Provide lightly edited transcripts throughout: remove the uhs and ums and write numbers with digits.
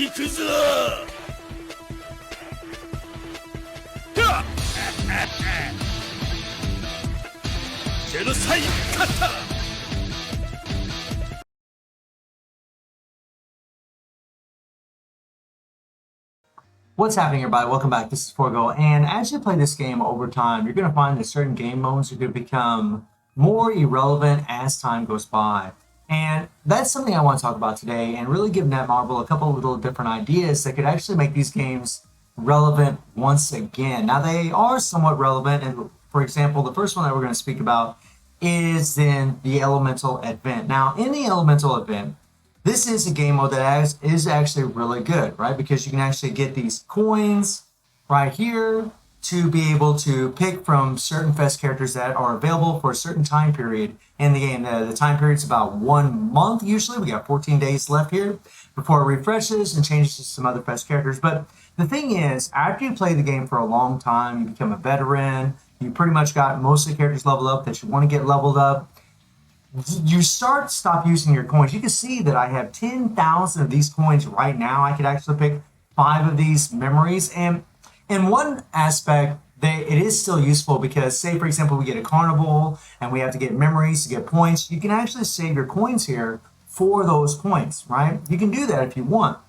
行くぞはっジェノサイ勝った What's happening, everybody? Welcome back. This is Forgo, and as you play this game over time, you're going to find that certain game modes are going to become more irrelevant as time goes by. And that's something I want to talk about today and really give Netmarble a couple of little different ideas that could actually make these games relevant once again. Now, they are somewhat relevant, and for example, the first one that we're going to speak about is in the Elemental Event. Now, in the Elemental Event, this is a game mode that is actually really good, right? Because you can actually get these coins right here to be able to pick from certain fest characters that are available for a certain time period in the game. The time period's about 1 month usually. We got 14 days left here before it refreshes and changes to some other fest characters. But the thing is, after you play the game for a long time, you become a veteran, you pretty much got most of the characters leveled up that you want to get leveled up. You stop using your coins. You can see that I have 10,000 of these coins right now. I could actually pick 5 of these memories. And in one aspect, it is still useful because, say, for example, we get a carnival and we have to get memories to get points. You can actually save your coins here for those points, right? You can do that if you want.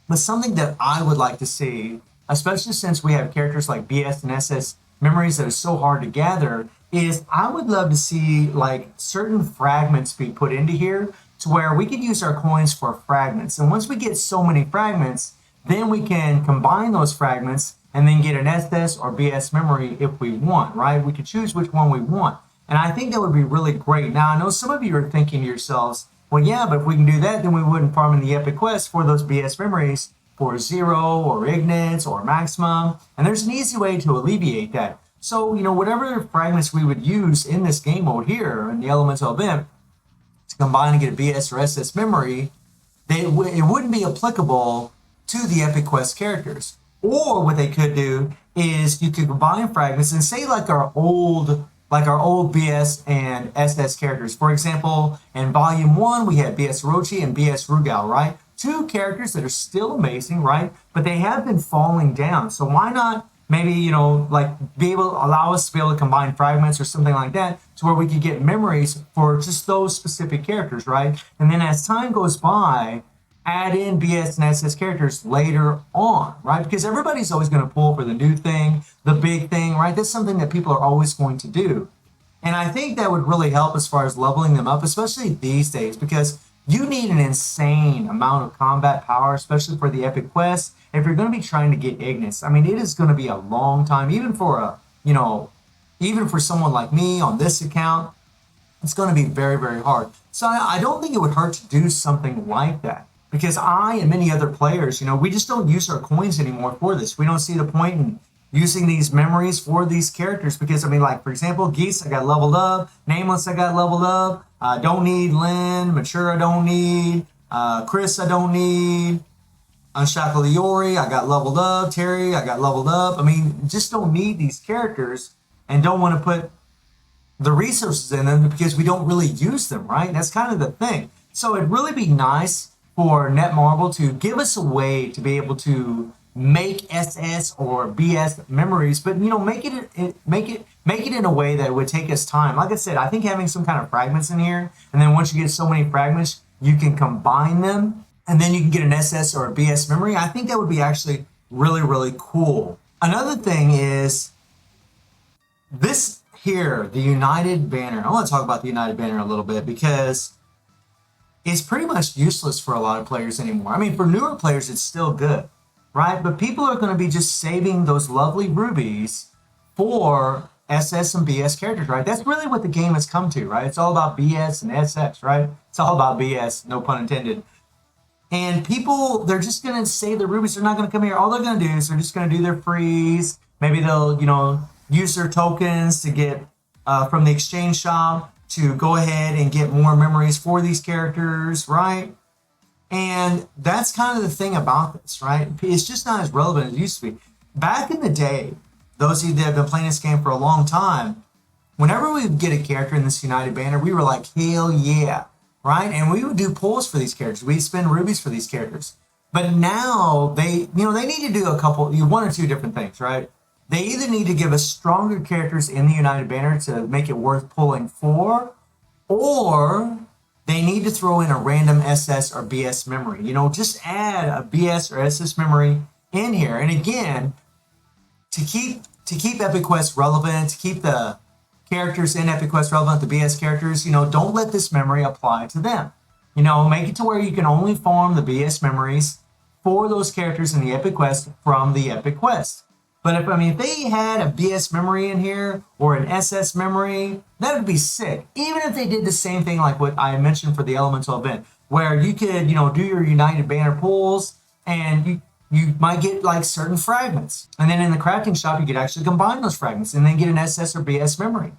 But something that I would like to see, especially since we have characters like BS and SS memories that are so hard to gather, is I would love to see like certain fragments be put into here to where we could use our coins for fragments. And once we get so many fragments, then we can combine those fragments and then get an SS or BS memory if we want, right? We could choose which one we want. And I think that would be really great. Now, I know some of you are thinking to yourselves, well, yeah, but if we can do that, then we wouldn't farm in the Epic Quest for those BS memories for Zero or Ignis or Maximum. And there's an easy way to alleviate that. So, whatever fragments we would use in this game mode here in the Elemental Event to combine and get a BS or SS memory, it wouldn't be applicable to the Epic Quest characters. Or what they could do is you could combine fragments and say like our old BS and SS characters. For example, in Volume 1, we had BS Orochi and BS Rugal, right? 2 characters that are still amazing, right? But they have been falling down. So why not maybe, be able to allow us to be able to combine fragments or something like that to where we could get memories for just those specific characters, right? And then as time goes by, add in BS and SS characters later on, right? Because everybody's always going to pull for the new thing, the big thing, right? That's something that people are always going to do. And I think that would really help as far as leveling them up, especially these days, because you need an insane amount of combat power, especially for the Epic Quest, if you're going to be trying to get Ignis. I mean, it is going to be a long time, even for even for someone like me on this account, it's going to be very, very hard. So I don't think it would hurt to do something like that. Because I and many other players, we just don't use our coins anymore for this. We don't see the point in using these memories for these characters. Because, for example, Geese, I got leveled up. Nameless, I got leveled up. Don't need Lynn. Mature, I don't need. Chris, I don't need. Unshackled Iori, I got leveled up. Terry, I got leveled up. Just don't need these characters and don't want to put the resources in them because we don't really use them, right? That's kind of the thing. So it'd really be nice for Netmarble to give us a way to be able to make SS or BS memories, but make it in a way that would take us time. Like I said, I think having some kind of fragments in here, and then once you get so many fragments, you can combine them, and then you can get an SS or a BS memory. I think that would be actually really, really cool. Another thing is this here, the United Banner. I want to talk about the United Banner a little bit because it's pretty much useless for a lot of players anymore. For newer players, it's still good, right? But people are going to be just saving those lovely rubies for SS and BS characters, right? That's really what the game has come to, right? It's all about BS and SS, right? It's all about BS, no pun intended. And people, they're just going to save the rubies. They're not going to come here. All they're going to do is they're just going to do their freeze. Maybe they'll, use their tokens to get from the exchange shop to go ahead and get more memories for these characters, right? And that's kind of the thing about this, right? It's just not as relevant as it used to be. Back in the day, those of you that have been playing this game for a long time, whenever we would get a character in this United Banner, we were like, hell yeah, right? And we would do pulls for these characters. We'd spend rubies for these characters. But now they need to do one or two different things, right? They either need to give us stronger characters in the United Banner to make it worth pulling for, or they need to throw in a random SS or BS memory. Just add a BS or SS memory in here. And again, to keep Epic Quest relevant, to keep the characters in Epic Quest relevant, the BS characters, don't let this memory apply to them. Make it to where you can only farm the BS memories for those characters in the Epic Quest from the Epic Quest. But if they had a BS memory in here or an SS memory, that would be sick. Even if they did the same thing like what I mentioned for the Elemental event, where you could, do your United Banner pulls and you might get like certain fragments. And then in the crafting shop, you could actually combine those fragments and then get an SS or BS memory.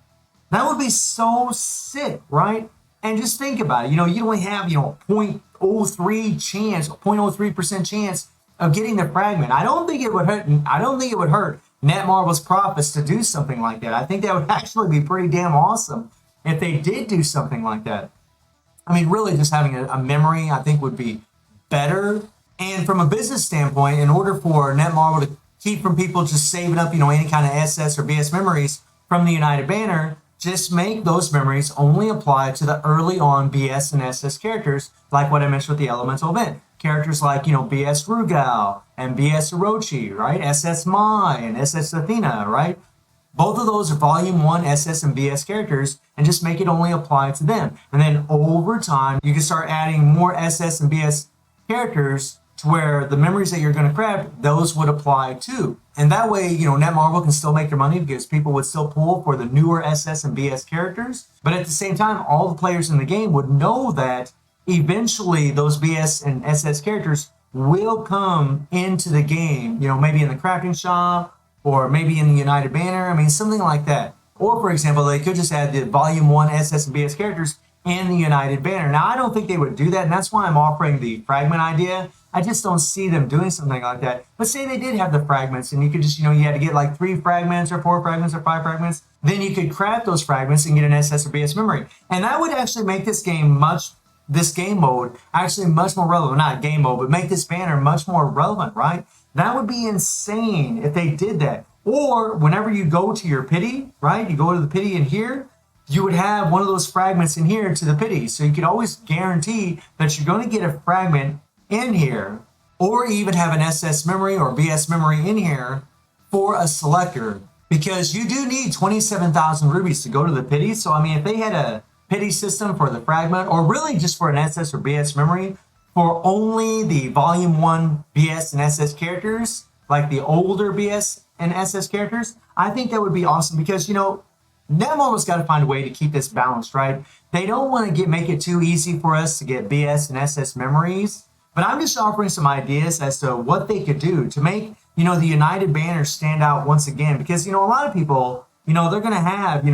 That would be so sick, right? And just think about it. You only have, 0.03 chance, 0.03% chance of getting the fragment. I don't think it would hurt Netmarble's profits to do something like that. I think that would actually be pretty damn awesome if they did do something like that. Really just having a memory, I think, would be better. And from a business standpoint, in order for Netmarble to keep from people just saving up, any kind of SS or BS memories from the United Banner, just make those memories only apply to the early on BS and SS characters, like what I mentioned with the Elemental event. Characters like, BS Rugal and BS Orochi, right? SS Mai and SS Athena, right? Both of those are Volume 1 SS and BS characters, and just make it only apply to them. And then over time, you can start adding more SS and BS characters to where the memories that you're going to craft, those would apply too. And that way, Netmarble can still make their money because people would still pull for the newer SS and BS characters. But at the same time, all the players in the game would know that eventually those BS and SS characters will come into the game, maybe in the crafting shop or maybe in the United Banner. Something like that. Or for example, they could just add the Volume 1 SS and BS characters in the United Banner. Now, I don't think they would do that, and that's why I'm offering the fragment idea. I just don't see them doing something like that. But say they did have the fragments, and you could just, you had to get like 3 fragments or 4 fragments or 5 fragments. Then you could craft those fragments and get an SS or BS memory. And that would actually make this game mode actually much more relevant. Not game mode, but make this banner much more relevant, right? That would be insane if they did that. Or whenever you go to your pity, right? You go to the pity in here, you would have one of those fragments in here to the pity. So you could always guarantee that you're going to get a fragment in here, or even have an SS memory or BS memory in here for a selector, because you do need 27,000 rubies to go to the pity. So if they had a pity system for the fragment, or really just for an SS or BS memory for only the Volume 1 BS and SS characters, like the older BS and SS characters, I think that would be awesome, because Netmarble's got to find a way to keep this balanced, right? They don't want to make it too easy for us to get BS and SS memories. But I'm just offering some ideas as to what they could do to make, the United Banner stand out once again. Because, a lot of people, they're going to have,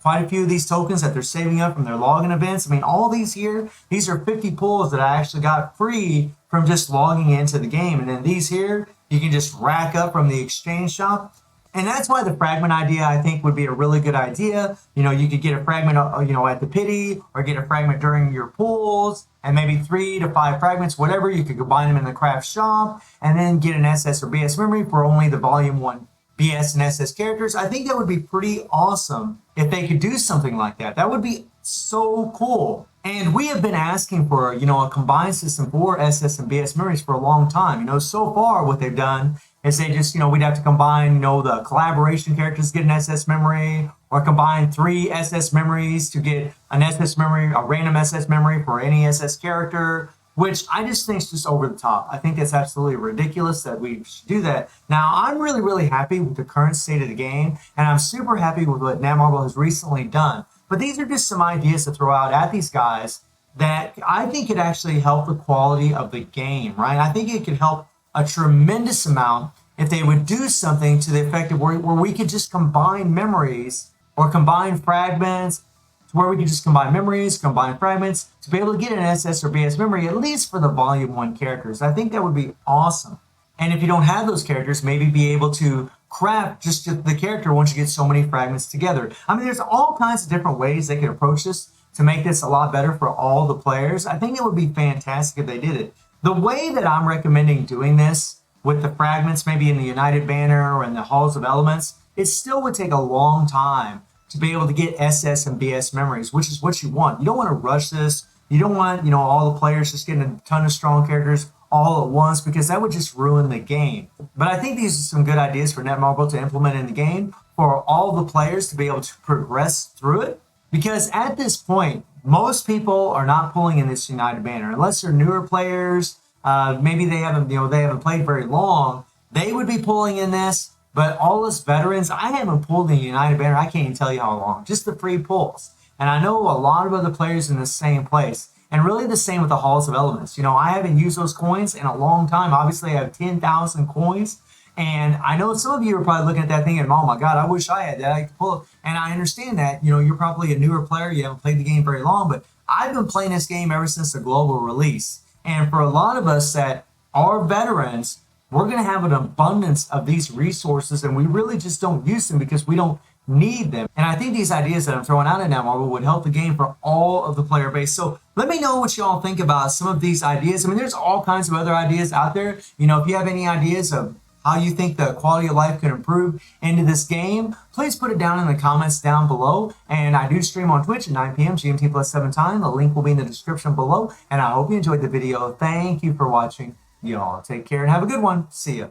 quite a few of these tokens that they're saving up from their login events. All these here, these are 50 pulls that I actually got free from just logging into the game. And then these here, you can just rack up from the exchange shop. And that's why the fragment idea, I think, would be a really good idea. You could get a fragment, at the pity, or get a fragment during your pulls, and maybe 3 to 5 fragments, whatever. You could combine them in the craft shop, and then get an SS or BS memory for only the Volume 1 BS and SS characters. I think that would be pretty awesome if they could do something like that. That would be so cool. And we have been asking for, a combined system for SS and BS memories for a long time. So far what they've done is they just, we'd have to combine, the collaboration characters to get an SS memory, or combine 3 SS memories to get an SS memory, a random SS memory for any SS character, which I just think is just over the top. I think that's absolutely ridiculous that we should do that. Now, I'm really, really happy with the current state of the game, and I'm super happy with what Netmarble has recently done. But these are just some ideas to throw out at these guys that I think could actually help the quality of the game, right? I think it could help a tremendous amount if they would do something to the effect of where we could just combine memories or combine fragments, to where we could just combine memories, combine fragments, to be able to get an SS or BS memory, at least for the Volume 1 characters. I think that would be awesome. And if you don't have those characters, maybe be able to craft just the character once you get so many fragments together. There's all kinds of different ways they could approach this to make this a lot better for all the players. I think it would be fantastic if they did it. The way that I'm recommending doing this with the fragments, maybe in the United Banner or in the Halls of Elements, it still would take a long time to be able to get SS and BS memories, which is what you want. You don't want to rush this. You don't want, all the players just getting a ton of strong characters all at once, because that would just ruin the game. But I think these are some good ideas for Netmarble to implement in the game for all the players to be able to progress through it. Because at this point, most people are not pulling in this United Banner unless they're newer players. Maybe they haven't played very long. They would be pulling in this. But all us veterans, I haven't pulled the United Banner. I can't even tell you how long. Just the free pulls. And I know a lot of other players in the same place. And really the same with the Halls of Elements. I haven't used those coins in a long time. Obviously, I have 10,000 coins. And I know some of you are probably looking at that thing and, oh my God, I wish I had that. I could pull it. And I understand that. You're probably a newer player. You haven't played the game very long. But I've been playing this game ever since the global release. And for a lot of us that are veterans, we're going to have an abundance of these resources. And we really just don't use them because we don't need them. And I think these ideas that I'm throwing out in Netmarble would help the game for all of the player base. So let me know what y'all think about some of these ideas. I mean, there's all kinds of other ideas out there. If you have any ideas of how you think the quality of life can improve into this game, please put it down in the comments down below. And I do stream on Twitch at 9 p.m. GMT plus 7 time. The link will be in the description below. And I hope you enjoyed the video. Thank you for watching. Y'all take care and have a good one. See ya.